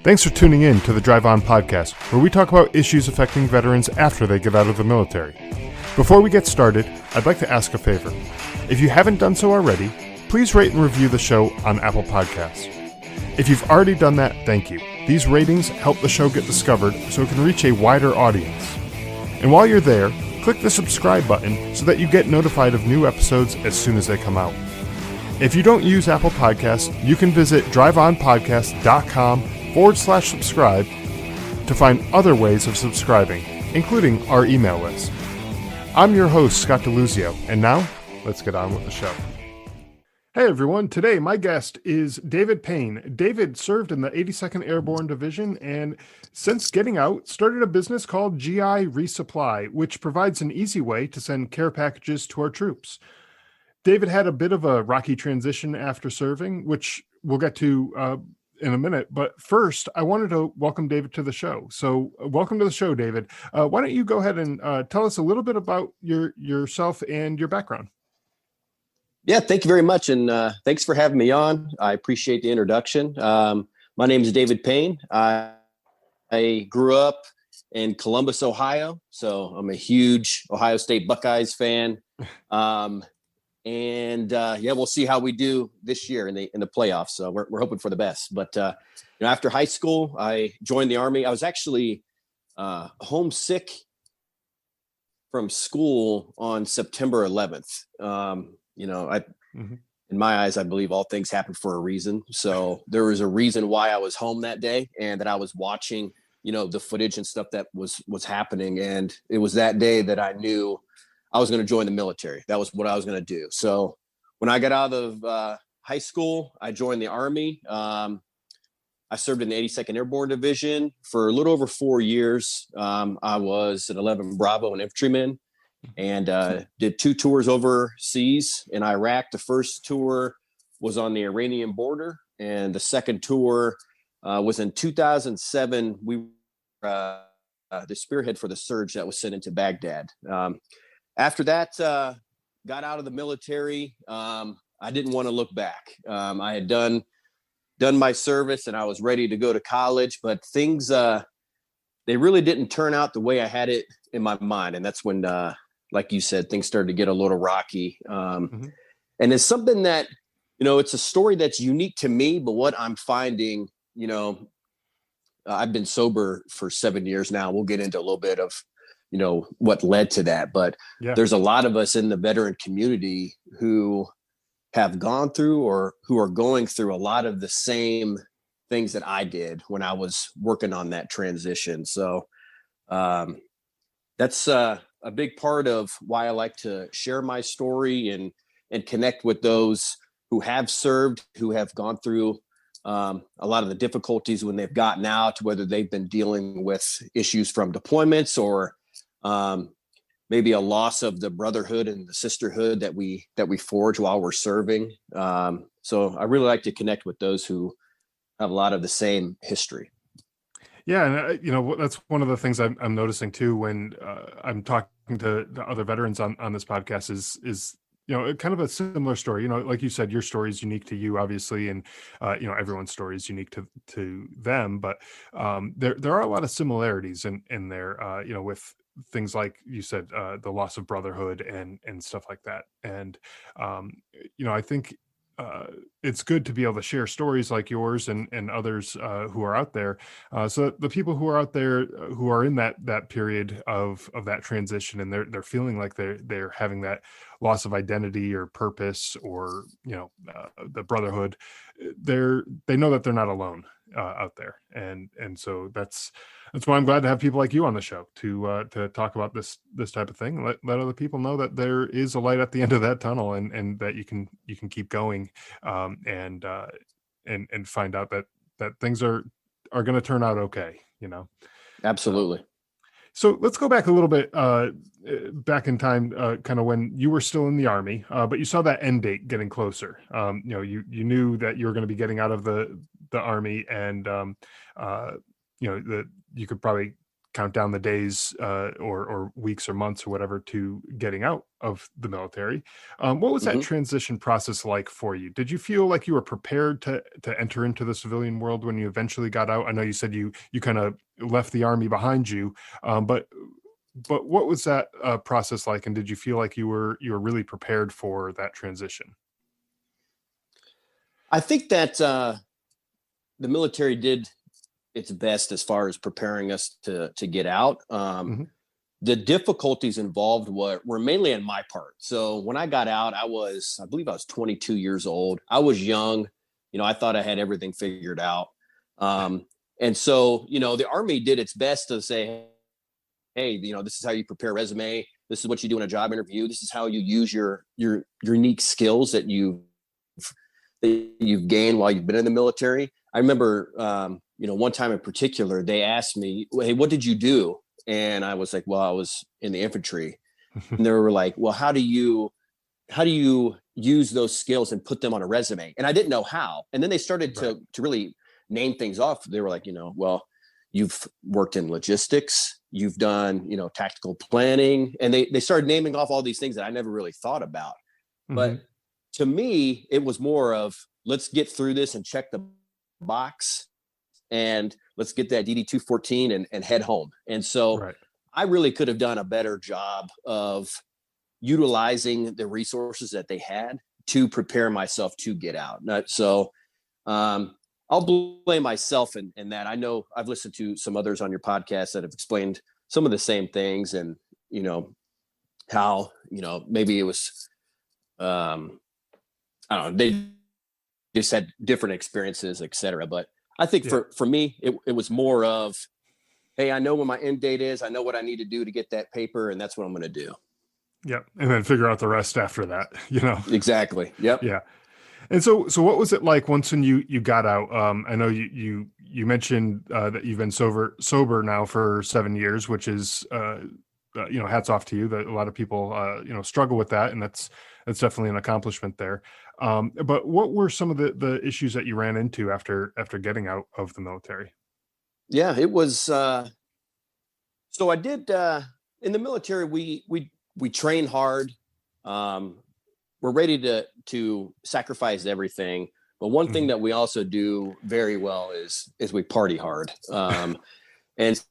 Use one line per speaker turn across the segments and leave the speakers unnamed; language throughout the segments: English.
Thanks for tuning in to the Drive On podcast, where we talk about issues affecting veterans after they get out of the military. Before we get started, I'd like to ask a favor. If you haven't done so already, please rate and review the show on Apple Podcasts. If you've already done that, thank you. These ratings help the show get discovered so it can reach a wider audience. And while you're there, click the subscribe button so that you get notified of new episodes as soon as they come out. If you don't use Apple Podcasts, you can visit driveonpodcast.com/subscribe to find other ways of subscribing, including our email list. I'm your host, Scott DeLuzio, and now, let's get on with the show. Hey everyone, today my guest is David Payne. David served in the 82nd Airborne Division and since getting out, started a business called GI Resupply, which provides an easy way to send care packages to our troops. David had a bit of a rocky transition after serving, which we'll get to in a minute. But first, I wanted to welcome David to the show. So welcome to the show, David. Why don't you go ahead and tell us a little bit about yourself and your background?
Yeah, thank you very much. And thanks for having me on. I appreciate the introduction. My name is David Payne. I grew up in Columbus, Ohio. So I'm a huge Ohio State Buckeyes fan. We'll see how we do this year in the playoffs. So we're hoping for the best. But after high school, I joined the Army. I was actually homesick from school on September 11th. In my eyes, I believe all things happen for a reason. So there was a reason why I was home that day, and that I was watching, the footage and stuff that was happening. And it was that day that I knew I was going to join the military. That was what I was going to do. So when I got out of high school, I joined the Army. I served in the 82nd Airborne Division for a little over 4 years. I was an 11 Bravo, an infantryman, and did 2 tours overseas in Iraq. The first tour was on the Iranian border, and the second tour was in 2007. We were the spearhead for the surge that was sent into Baghdad. After that, got out of the military. I didn't want to look back. I had done my service and I was ready to go to college, but things, they really didn't turn out the way I had it in my mind. And that's when, like you said, things started to get a little rocky. And it's something that, it's a story that's unique to me, but what I'm finding, I've been sober for 7 years now. We'll get into a little bit of, what led to that. But There's a lot of us in the veteran community who have gone through or who are going through a lot of the same things that I did when I was working on that transition. So that's a big part of why I like to share my story and connect with those who have served, who have gone through a lot of the difficulties when they've gotten out, whether they've been dealing with issues from deployments or maybe a loss of the brotherhood and the sisterhood that we forge while we're serving. So I really like to connect with those who have a lot of the same history.
Yeah. And, that's one of the things I'm noticing too, when I'm talking to other veterans on this podcast is kind of a similar story. Like you said, your story is unique to you, obviously, and everyone's story is unique to them. But there are a lot of similarities in there. With things like you said, the loss of brotherhood and stuff like that. And I think it's good to be able to share stories like yours and others who are out there. So the people who are out there who are in that period of that transition and they're feeling like they're having that loss of identity or purpose or the brotherhood, they know that they're not alone out there, and so that's why I'm glad to have people like you on the show to talk about this type of thing. Let other people know that there is a light at the end of that tunnel, and that you can keep going, and find out that things are going to turn out okay.
Absolutely.
So let's go back a little bit, back in time, kind of when you were still in the Army, but you saw that end date getting closer. You knew that you were going to be getting out of the Army, and that you could probably count down the days or weeks or months or whatever to getting out of the military. What was that
Mhm.
transition process like for you? Did you feel like you were prepared to enter into the civilian world when you eventually got out? I know you said you kind of left the army behind you, but what was that process like, and did you feel like you were really prepared for that transition?
I think that the military did its best as far as preparing us to get out.
Hmm.
The difficulties involved were mainly on my part. So when I got out, I believe I was 22 years old. I was young. I thought I had everything figured out. And so, the Army did its best to say, hey, this is how you prepare a resume. This is what you do in a job interview. This is how you use your unique skills that you've gained while you've been in the military. I remember, one time in particular, they asked me, hey, what did you do? And I was like, well, I was in the infantry. And they were like, well, how do you use those skills and put them on a resume? And I didn't know how. And then they started
Right.
to really name things off. They were like, well, you've worked in logistics, you've done, tactical planning. And they started naming off all these things that I never really thought about.
Hmm.
But to me, it was more of, let's get through this and check the box, and let's get that DD 214 and head home. And so
Right.
I really could have done a better job of utilizing the resources that they had to prepare myself to get out. So I'll blame myself in that. I know I've listened to some others on your podcast that have explained some of the same things, and how maybe it was I don't know, they just had different experiences, et cetera. But I think
Yeah.
for me, it was more of, hey, I know when my end date is. I know what I need to do to get that paper, and that's what I'm going to do.
Yeah. And then figure out the rest after that,
Exactly. Yep.
Yeah. And so what was it like once when you got out? I know you mentioned that you've been sober now for 7 years, which is hats off to you. That a lot of people struggle with that, and that's definitely an accomplishment there. But what were some of the issues that you ran into after getting out of the military?
Yeah, it was. So I did in the military. We train hard. Um, we're ready to sacrifice everything. But one thing
Hmm.
that we also do very well is we party hard. And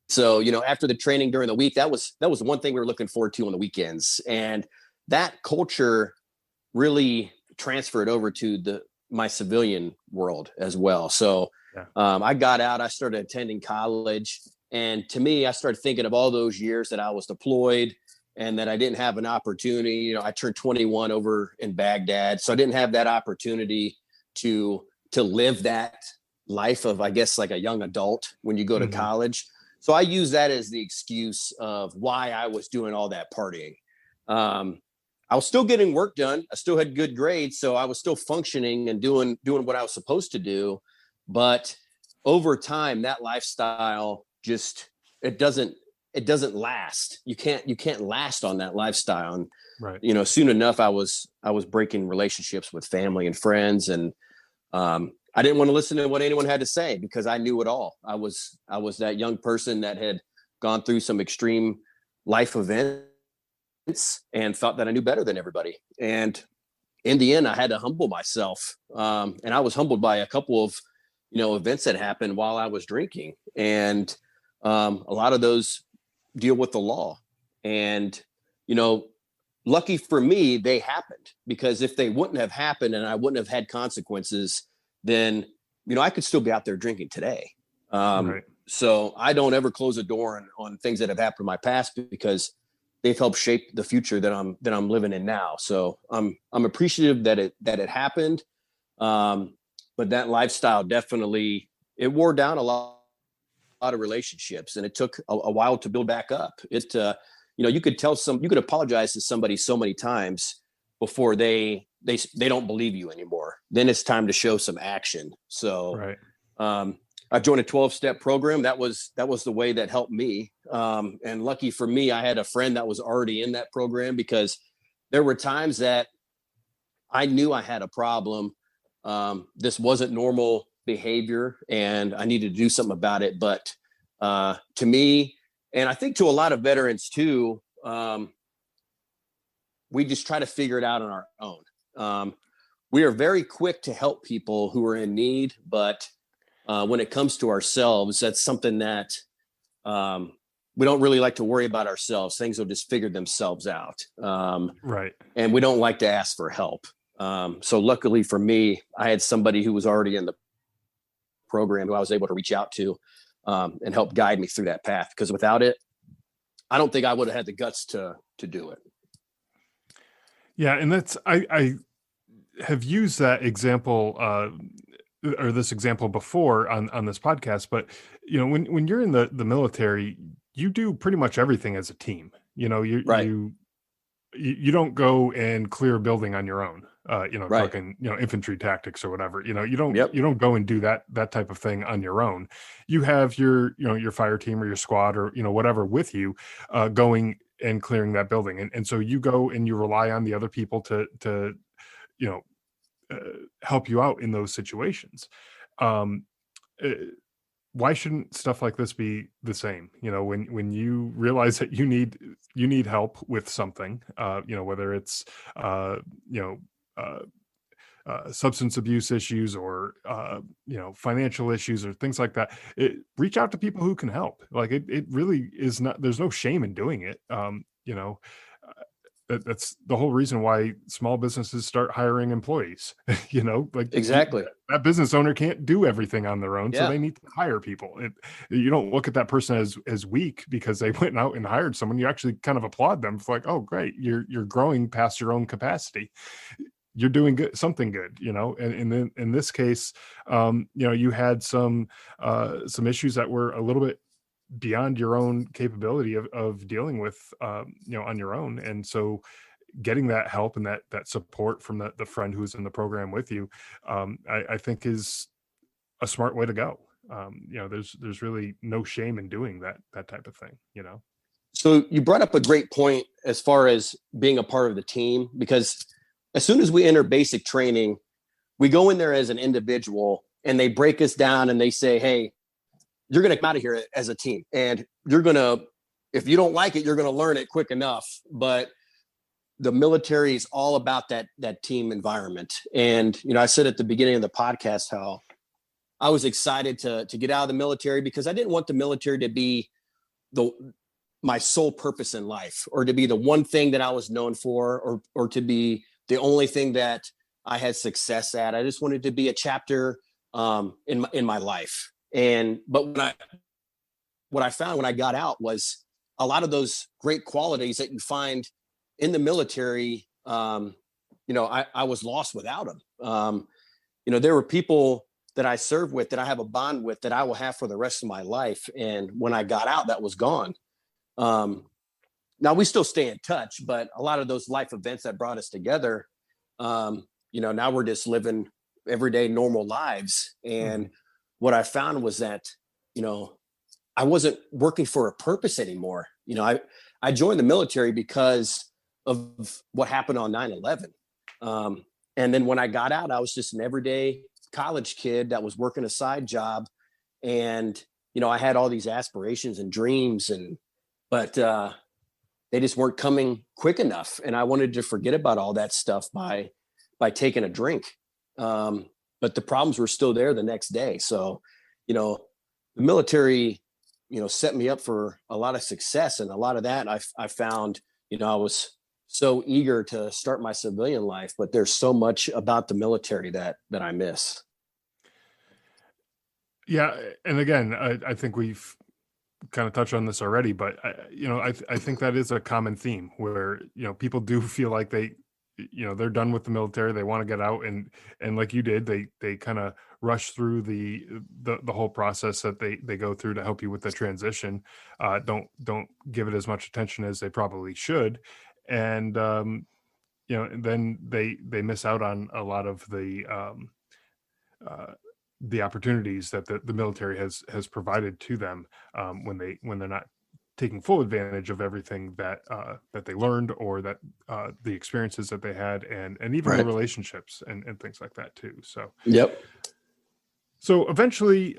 so after the training during the week, that was one thing we were looking forward to on the weekends, and that culture really transferred over to my civilian world as well. So
Yeah.
I got out, I started attending college, and to me, I started thinking of all those years that I was deployed and that I didn't have an opportunity. I turned 21 over in Baghdad, so I didn't have that opportunity to live that life of, I guess, like a young adult when you go to
Hmm.
college. So I use that as the excuse of why I was doing all that partying. Um, I was still getting work done. I still had good grades, so I was still functioning and doing what I was supposed to do. But over time, that lifestyle just it doesn't last. You can't last on that lifestyle. And
Right.
soon enough, I was breaking relationships with family and friends, and I didn't want to listen to what anyone had to say because I knew it all. I was that young person that had gone through some extreme life events and thought that I knew better than everybody. And in the end, I had to humble myself. And I was humbled by a couple of, events that happened while I was drinking. And a lot of those deal with the law. And, you know, lucky for me, they happened, because if they wouldn't have happened and I wouldn't have had consequences, then, I could still be out there drinking today.
Right.
So I don't ever close a door on things that have happened in my past, because they've helped shape the future that I'm living in now. So I'm appreciative that it happened. But that lifestyle definitely, it wore down a lot of relationships, and it took a while to build back up. You could apologize to somebody so many times before they don't believe you anymore. Then it's time to show some action. So
Right.
I joined a 12-step program. That was the way that helped me. And lucky for me, I had a friend that was already in that program, because there were times that I knew I had a problem. This wasn't normal behavior and I needed to do something about it. But To me, and I think to a lot of veterans too, we just try to figure it out on our own. We are very quick to help people who are in need, but when it comes to ourselves, that's something that we don't really like to worry about ourselves. Things will just figure themselves out.
Right.
And we don't like to ask for help. So luckily for me, I had somebody who was already in the program who I was able to reach out to and help guide me through that path. Because without it, I don't think I would have had the guts to do it.
Yeah. And that's, I have used that example, or this example before on this podcast, but you know, when you're in the military, you do pretty much everything as a team. You know,
Right.
you don't go and clear a building on your own. You know,
Right.
talking, you know, infantry tactics or whatever. You know, you
Yep.
don't go and do that type of thing on your own. You have your, you know, your fire team or your squad or, you know, whatever with you, going and clearing that building, and so you go and you rely on the other people to you know, help you out in those situations. Um, uh, why shouldn't stuff like this be the same? You know, when you realize that you need help with something, you know, whether it's you know, substance abuse issues or you know, financial issues or things like that, reach out to people who can help. Like it really is not. There's no shame in doing it. You know, that's the whole reason why small businesses start hiring employees. You know, like
Exactly.
that business owner can't do everything on their own, so
Yeah.
they need to hire people. You don't look at that person as weak because they went out and hired someone. You actually kind of applaud them for like, oh, great, you're growing past your own capacity. You're doing good, something good, you know. And then in this case, you know, you had some issues that were a little bit beyond your own capability of dealing with, you know, on your own. And so getting that help and that support from the friend who's in the program with you, I think is a smart way to go. You know, there's really no shame in doing that type of thing, you know.
So you brought up a great point as far as being a part of the team, because as soon as we enter basic training, we go in there as an individual and they break us down and they say, hey, you're going to come out of here as a team and you're going to, if you don't like it, you're going to learn it quick enough. But the military is all about that team environment. And, you know, I said at the beginning of the podcast how I was excited to get out of the military because I didn't want the military to be my sole purpose in life, or to be the one thing that I was known for, or to be the only thing that I had success at. I just wanted to be a chapter in my life. But what I found when I got out was a lot of those great qualities that you find in the military. You know, I was lost without them. You know, there were people that I served with that I have a bond with that I will have for the rest of my life. And when I got out, that was gone. Now we still stay in touch, but a lot of those life events that brought us together, you know, now we're just living everyday normal lives. And what I found was that, you know, I wasn't working for a purpose anymore. You know, I joined the military because of what happened on 9/11. And then when I got out, I was just an everyday college kid that was working a side job. And, you know, I had all these aspirations and dreams, but they just weren't coming quick enough. And I wanted to forget about all that stuff by taking a drink. But the problems were still there the next day. So, you know, the military, you know, set me up for a lot of success. And a lot of that I found, you know, I was so eager to start my civilian life, but there's so much about the military that I miss.
Yeah. And again, I think we've kind of touched on this already, but you know, I think that is a common theme where, you know, people do feel like you know, they're done with the military, they want to get out, and like you did, they kind of rush through the whole process that they go through to help you with the transition. Don't give it as much attention as they probably should, and you know, then they miss out on a lot of the opportunities that the military has provided to them, when they're not taking full advantage of everything that they learned, or that the experiences that they had, and even the
Right.
relationships and things like that too. So
Yep.
eventually,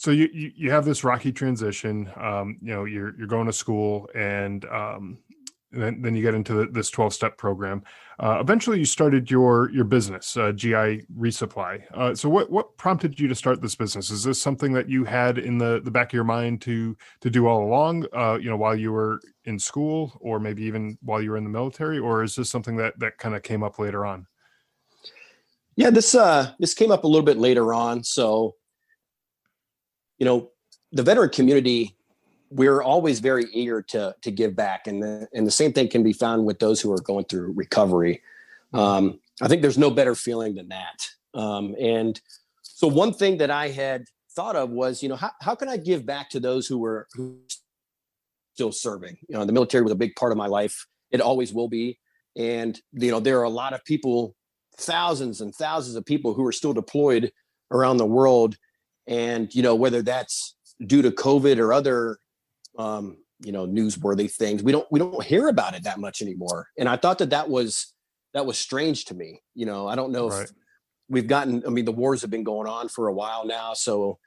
So you have this rocky transition. You're going to school, and then you get into this 12-step program. Eventually, you started your business, GI Resupply. So what prompted you to start this business? Is this something that you had in the back of your mind to do all along? While you were in school, or maybe even while you were in the military, or is this something that kind of came up later on?
Yeah, this came up a little bit later on. So, the veteran community, we're always very eager to give back, and the same thing can be found with those who are going through recovery. I think there's no better feeling than that. And so one thing that I had thought of was, how can I give back to those who are still serving? The military was a big part of my life. It always will be. And, there are a lot of people, thousands and thousands of people who are still deployed around the world. And, whether that's due to COVID or other, newsworthy things, we don't hear about it that much anymore. And I thought that was strange to me. I don't know
Right.
if the wars have been going on for a while now. So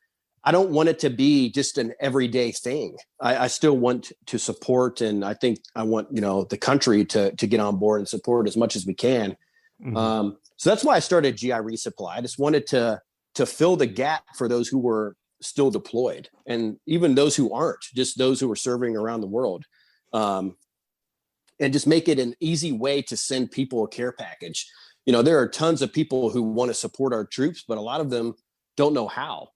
I don't want it to be just an everyday thing. I still want to support, and I think I want, the country to get on board and support as much as we can.
Mm-hmm.
So that's why I started GI Resupply. I just wanted to fill the gap for those who were still deployed, and even those who aren't, just those who are serving around the world, and just make it an easy way to send people a care package. There are tons of people who want to support our troops, but a lot of them don't know how.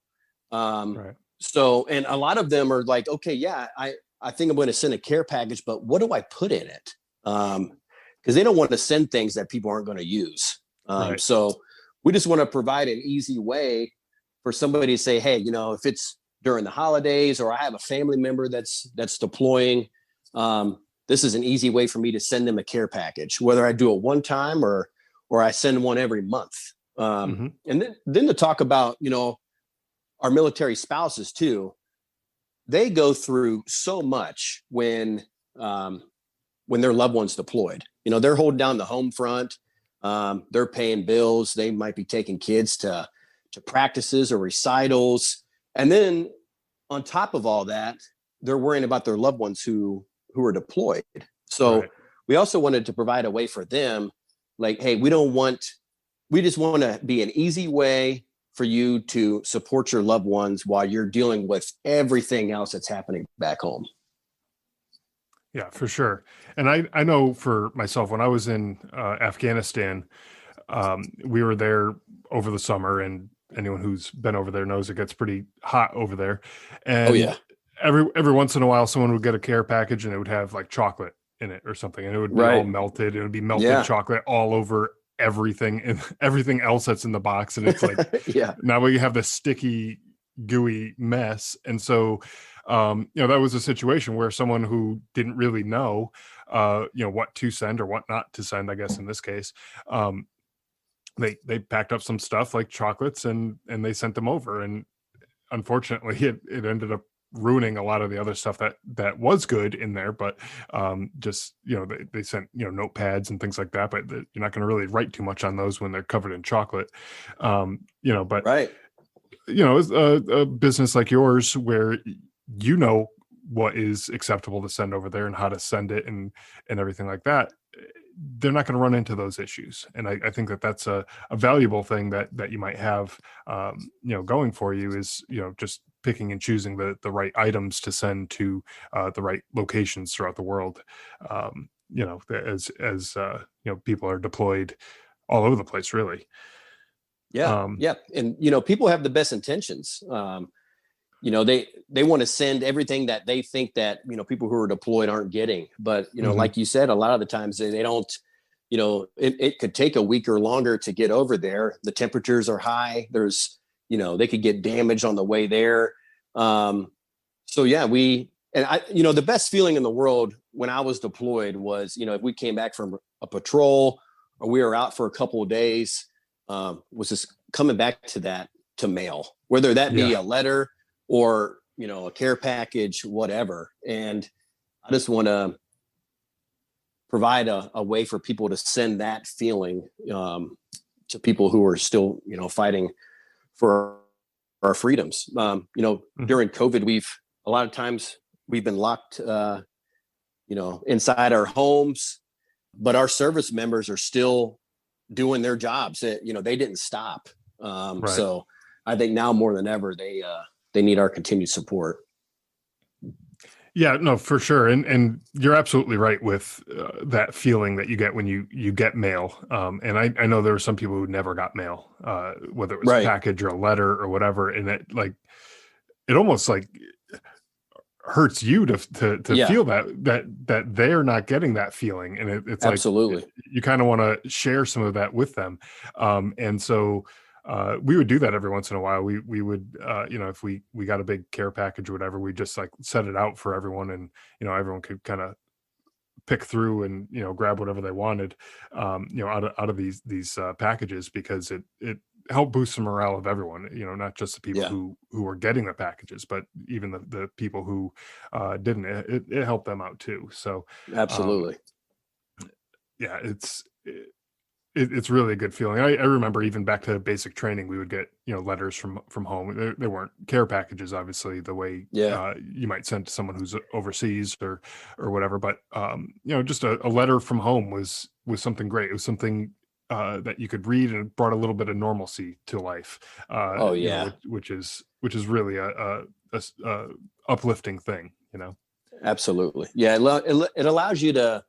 Right.
So, and a lot of them are like, okay, yeah, I think I'm going to send a care package, but what do I put in it? Because they don't want to send things that people aren't going to use.
Right.
So we just want to provide an easy way for somebody to say, hey, if it's during the holidays, or I have a family member that's deploying, this is an easy way for me to send them a care package, whether I do it one time or I send one every month.
Mm-hmm.
And then to talk about, our military spouses too. They go through so much when their loved one's deployed. They're holding down the home front. They're paying bills. They might be taking kids to practices or recitals. And then on top of all that, they're worrying about their loved ones who are deployed. So
Right.
we also wanted to provide a way for them, like, hey, we just want to be an easy way for you to support your loved ones while you're dealing with everything else that's happening back home.
Yeah, for sure. And I know for myself, when I was in Afghanistan, we were there over the summer, and anyone who's been over there knows it gets pretty hot over there.
Oh
And
yeah.
every once in a while, someone would get a care package, and it would have like chocolate in it or something, and it would be all
Right.
melted. It would be melted
Yeah.
chocolate all over everything and everything else that's in the box. And it's like,
Yeah.
now we have this sticky, gooey mess. And so, that was a situation where someone who didn't really know, what to send or what not to send, I guess in this case, they packed up some stuff like chocolates, and they sent them over. And unfortunately, it ended up ruining a lot of the other stuff that was good in there. But just they sent notepads and things like that, but you're not going to really write too much on those when they're covered in chocolate. But
Right.
it's a business like yours where what is acceptable to send over there and how to send it and everything like that, they're not going to run into those issues. And I think that's a valuable thing that you might have, going for you, is, just picking and choosing the right items to send to the right locations throughout the world. As people are deployed all over the place, really.
Yeah. Yeah. And, people have the best intentions. They want to send everything that they think that, people who are deployed aren't getting. But,
Mhm.
like you said, a lot of the times they don't, it could take a week or longer to get over there. The temperatures are high. There's, they could get damaged on the way there. So yeah, the best feeling in the world when I was deployed was, if we came back from a patrol or we were out for a couple of days, was just coming back to mail, whether that be
Yeah.
a letter or, a care package, whatever. And I just want to provide a way for people to send that feeling to people who are still, fighting for our freedoms. During COVID, a lot of times we've been locked, inside our homes, but our service members are still doing their jobs. They didn't stop.
Right.
So I think now more than ever, they need our continued support.
Yeah, no, for sure. And you're absolutely right with that feeling that you get when you get mail. And I know there were some people who never got mail, whether it was
Right.
a package or a letter or whatever. And it almost like hurts you to feel that they're not getting that feeling. And it's
Absolutely.
like, you kind of want to share some of that with them. And so we would do that every once in a while. We would, if we got a big care package or whatever, we just like set it out for everyone, and everyone could kind of pick through and grab whatever they wanted, out of these packages, because it helped boost the morale of everyone. Not just the people who were getting the packages, but even the people who didn't. It helped them out too. So
absolutely,
it's really a good feeling. I remember even back to basic training, we would get letters from home. There weren't care packages, obviously, the way you might send to someone who's overseas or whatever. But just a letter from home was something great. It was something that you could read, and it brought a little bit of normalcy to life. Which is really a uplifting thing.
Absolutely, yeah. It allows you to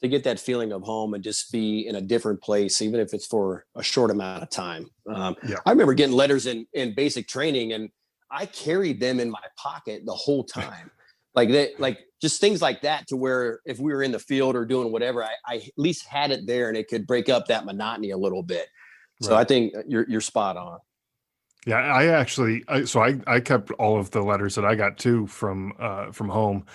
get that feeling of home and just be in a different place, even if it's for a short amount of time. I remember getting letters in basic training, and I carried them in my pocket the whole time. like just things like that, to where if we were in the field or doing whatever, I at least had it there, and it could break up that monotony a little bit. So right. I think you're spot on.
Yeah, I kept all of the letters that I got too from home.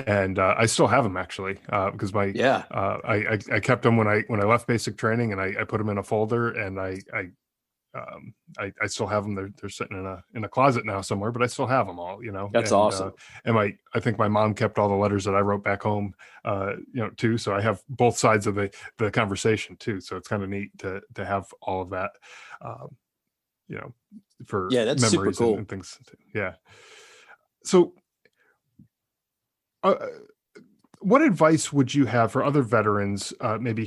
And I still have them, actually, because I kept them when I left basic training, and I put them in a folder, and I still have them. They're sitting in a closet now somewhere, but I still have them all.
That's awesome.
And I think my mom kept all the letters that I wrote back home, too. So I have both sides of the conversation too. So it's kind of neat to have all of that, for
that's
memories
super cool.
and things. Yeah. So. What advice would you have for other veterans, maybe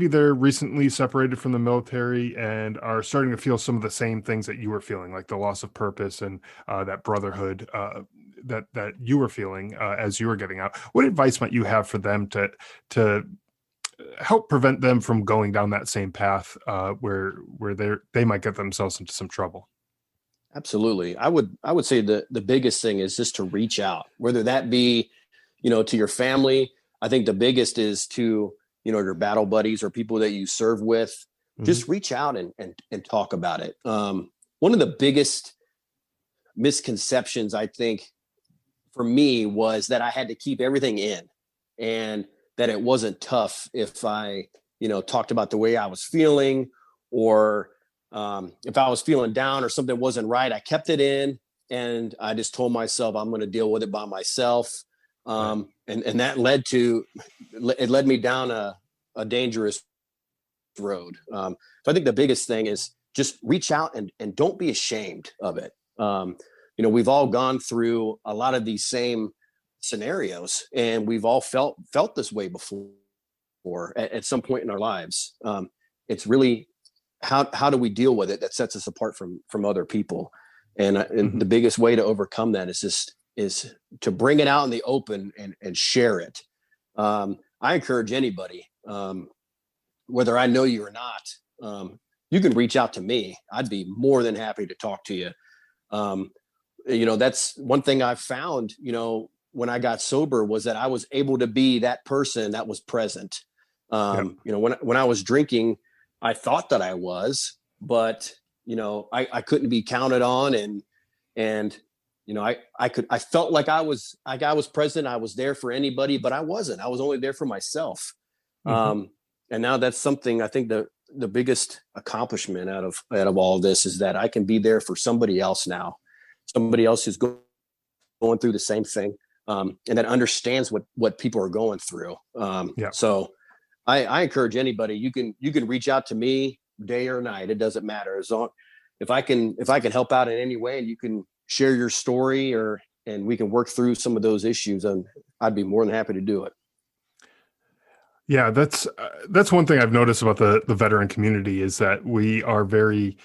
they're recently separated from the military and are starting to feel some of the same things that you were feeling, like the loss of purpose and that brotherhood that you were feeling as you were getting out? What advice might you have for them to help prevent them from going down that same path where they might get themselves into some trouble?
Absolutely. I would say the biggest thing is just to reach out, whether that be, to your family. I think the biggest is to, your battle buddies or people that you serve with. Mm-hmm. Just reach out and talk about it. One of the biggest misconceptions, I think, for me, was that I had to keep everything in, and that it wasn't tough if I, talked about the way I was feeling, or if I was feeling down or something wasn't right, I kept it in, and I just told myself I'm going to deal with it by myself. And that led me down a dangerous road. So I think the biggest thing is just reach out and don't be ashamed of it. We've all gone through a lot of these same scenarios, and we've all felt this way before at some point in our lives. It's really, how do we deal with it that sets us apart from other people? And
Mm-hmm.
the biggest way to overcome that is to bring it out in the open and share it. I encourage anybody, whether I know you or not, you can reach out to me. I'd be more than happy to talk to you. That's one thing I've found, when I got sober, was that I was able to be that person that was present. When I was drinking, I thought that I was, but I couldn't be counted on, and I felt like I was present. I was there for anybody, but I wasn't. I was only there for myself. Mm-hmm. And now that's something, I think the biggest accomplishment out of all of this is that I can be there for somebody else now, somebody else who's going through the same thing, and that understands what people are going through. So I encourage anybody, you can reach out to me day or night. It doesn't matter, as if I can help out in any way and you can share your story and we can work through some of those issues, and I'd be more than happy to do it.
Yeah, that's one thing I've noticed about the veteran community is that we are very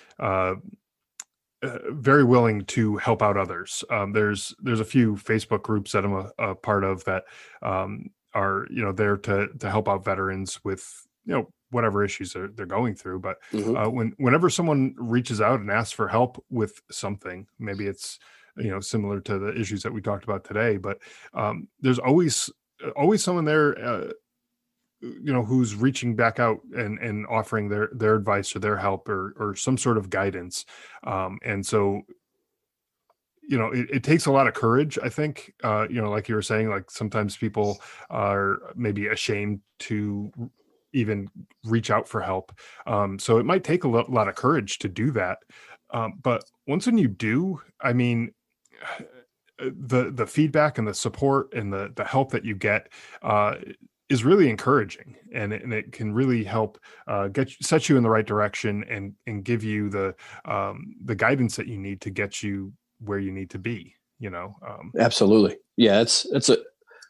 willing to help out others. There's a few Facebook groups that I'm a part of that are there to help out veterans with whatever issues they're going through. But
Mm-hmm.
whenever someone reaches out and asks for help with something, maybe it's similar to the issues that we talked about today, but there's always someone there. Who's reaching back out and offering their advice or their help or some sort of guidance. And so, it takes a lot of courage, I think, like you were saying, like sometimes people are maybe ashamed to even reach out for help. So it might take a lot of courage to do that. But once when you do, I mean, the feedback and the support and the help that you get, is really encouraging, and it can really help set you in the right direction and give you the guidance that you need to get you where you need to be.
Absolutely. Yeah, it's a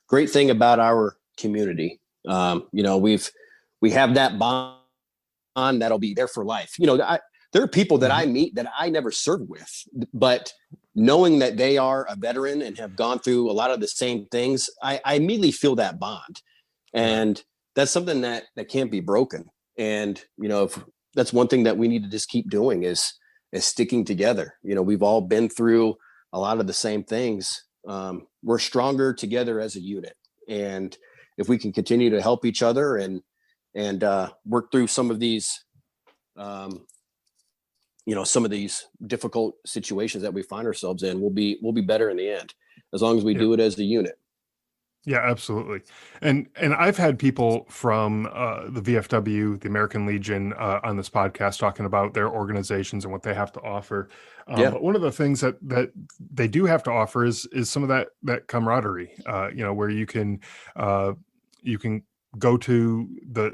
great thing about our community. We have that bond that'll be there for life. There are people that I meet that I never served with, but knowing that they are a veteran and have gone through a lot of the same things, I immediately feel that bond. And that's something that can't be broken. And, if that's one thing that we need to just keep doing is sticking together. We've all been through a lot of the same things. We're stronger together as a unit. And if we can continue to help each other and work through some of these, some of these difficult situations that we find ourselves in, we'll be better in the end, as long as we do it as a unit.
Yeah, absolutely. And I've had people from the VFW, the American Legion, on this podcast talking about their organizations and what they have to offer. But one of the things that they do have to offer is some of that camaraderie. Where you can go to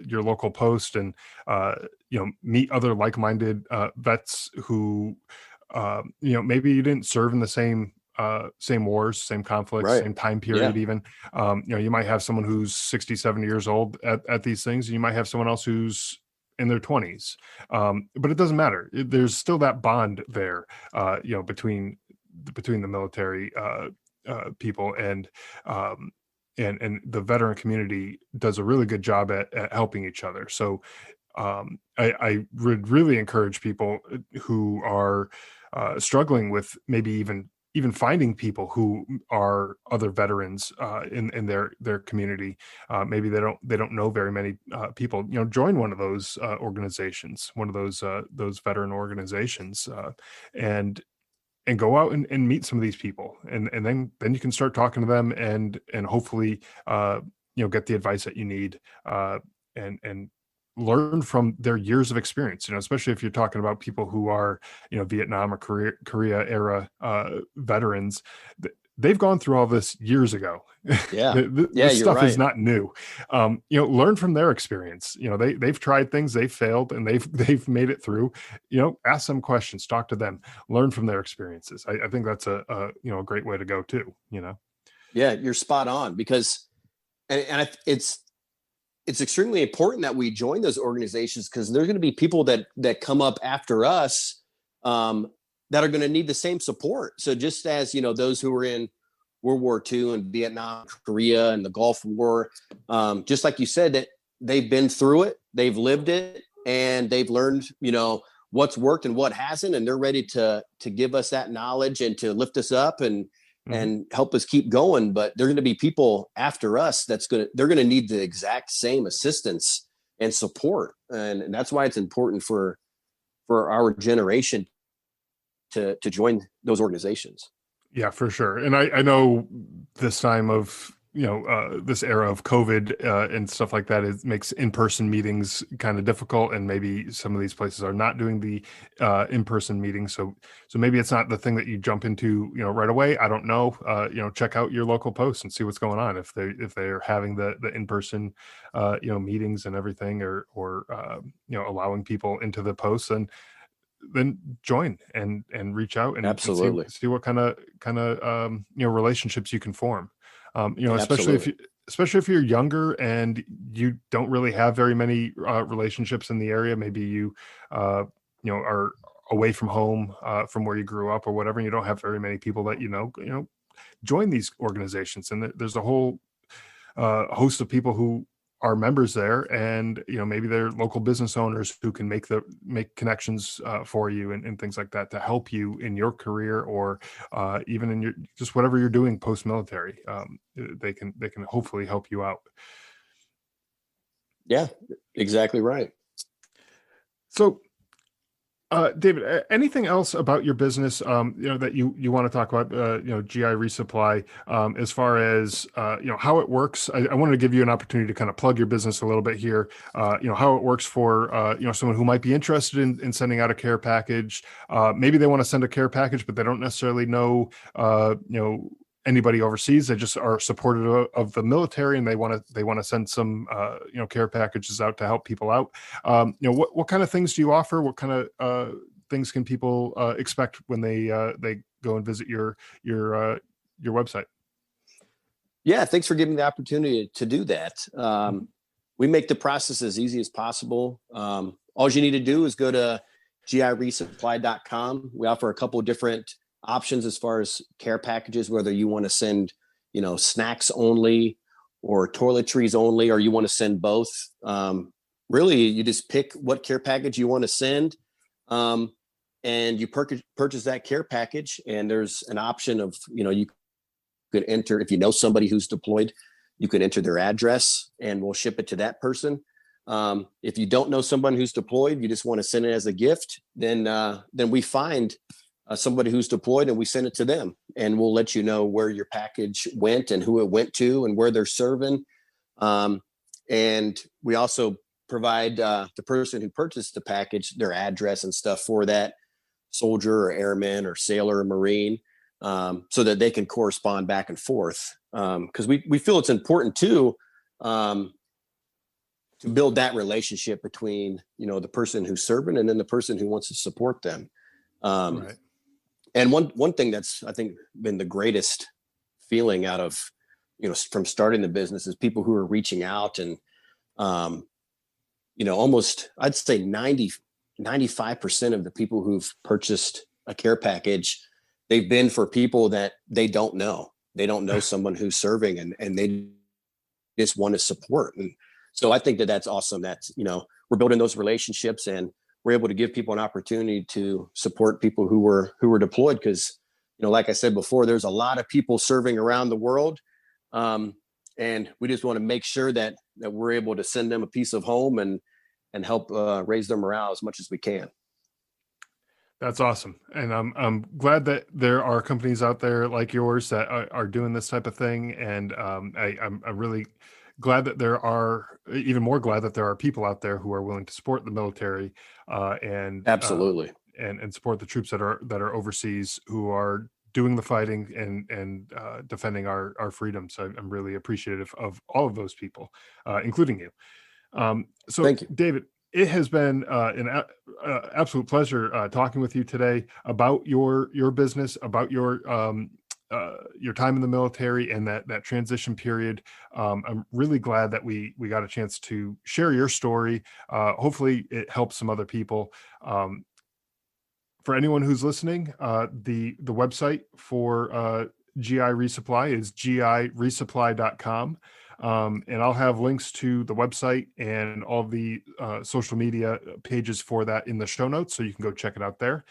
your local post and meet other like-minded vets who maybe you didn't serve in the same wars, same conflicts,
Right.
same time period. Even you might have someone who's 60, 70 years old at these things, and you might have someone else who's in their 20s, but it doesn't matter. There's still that bond there between the military people and the veteran community does a really good job at helping each other. So I would really encourage people who are struggling with maybe even finding people who are other veterans in their community. Maybe they don't know very many people. Join one of those organizations, one of those veteran organizations, and go out and meet some of these people, and then you can start talking to them and hopefully get the advice that you need, and learn from their years of experience, especially if you're talking about people who are, Vietnam or Korea era veterans. They've gone through all this years ago.
Yeah.
This
You're
stuff
right.
is not new. Learn from their experience. They've tried things, they've failed, and they've made it through. Ask them questions, talk to them, learn from their experiences. I think that's a great way to go too.
Yeah, you're spot on, because it's extremely important that we join those organizations, because there's going to be people that come up after us that are going to need the same support. So just as, those who were in World War II and Vietnam, Korea, and the Gulf War, just like you said, that they've been through it, they've lived it, and they've learned, what's worked and what hasn't, and they're ready to give us that knowledge and to lift us up and help us keep going. But there are going to be people after us they're going to need the exact same assistance and support. And that's why it's important for our generation to join those organizations.
Yeah, for sure. And I know this time of, this era of COVID and stuff like that, it makes in-person meetings kind of difficult. And maybe some of these places are not doing the in-person meetings. So maybe it's not the thing that you jump into, right away. I don't know. Check out your local posts and see what's going on. If they're having the in-person, meetings and everything, or allowing people into the posts, then then join and reach out and
Absolutely.
see what kind of relationships you can form. Especially if you're younger and you don't really have very many relationships in the area. Maybe you are away from home, from where you grew up or whatever, and you don't have very many people that join these organizations. And there's a whole host of people who are members there, and maybe they're local business owners who can make connections for you and things like that to help you in your career, or even in your just whatever you're doing post-military. They can hopefully help you out.
Yeah, exactly right.
So David, anything else about your business, that you want to talk about, GI Resupply, as far as, how it works? I wanted to give you an opportunity to kind of plug your business a little bit here, how it works for, someone who might be interested in sending out a care package. Maybe they want to send a care package, but they don't necessarily know, anybody overseas. They just are supportive of the military, and they want to send some care packages out to help people out. What kind of things do you offer? What kind of things can people expect when they go and visit your website?
Yeah, thanks for giving me the opportunity to do that. We make the process as easy as possible. All you need to do is go to giresupply.com. We offer a couple of different options as far as care packages, whether you want to send, snacks only or toiletries only, or you want to send both. Really, you just pick what care package you want to send, and you purchase that care package. And there's an option of, you could enter, if you know somebody who's deployed, you could enter their address and we'll ship it to that person. If you don't know someone who's deployed, you just want to send it as a gift, then we find somebody who's deployed and we send it to them, and we'll let you know where your package went and who it went to and where they're serving. And we also provide the person who purchased the package their address and stuff for that soldier or airman or sailor or Marine, so that they can correspond back and forth. Because we feel it's important too, to build that relationship between, the person who's serving and then the person who wants to support them. Right. And one thing that's, I think, been the greatest feeling out of, from starting the business is people who are reaching out and, almost, I'd say 95% of the people who've purchased a care package, they've been for people that they don't know. They don't know someone who's serving, and they just want to support. And so I think that's awesome that, we're building those relationships, and we're able to give people an opportunity to support people who were deployed. Because, like I said before, there's a lot of people serving around the world. And we just want to make sure that we're able to send them a piece of home and help raise their morale as much as we can.
That's awesome. And I'm glad that there are companies out there like yours that are doing this type of thing. And I'm really glad that even more glad that there are people out there who are willing to support the military, and
absolutely,
and support the troops that are overseas, who are doing the fighting and defending our freedom. So I'm really appreciative of all of those people, including you. So thank you, David. It has been an absolute pleasure talking with you today about your business, about your time in the military and that transition period. I'm really glad that we got a chance to share your story. Hopefully it helps some other people. For anyone who's listening, the website for GI Resupply is giresupply.com. And I'll have links to the website and all the social media pages for that in the show notes, so you can go check it out there.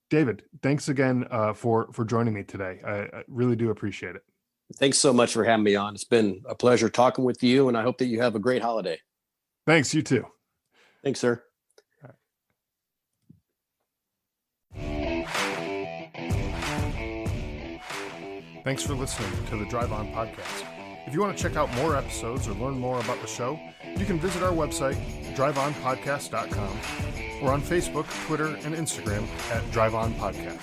David, thanks again for joining me today. I really do appreciate it.
Thanks so much for having me on. It's been a pleasure talking with you, and I hope that you have a great holiday.
Thanks, you too.
Thanks, sir.
Thanks for listening to the Drive On Podcast. If you want to check out more episodes or learn more about the show, you can visit our website, driveonpodcast.com, or on Facebook, Twitter, and Instagram at Drive On Podcast.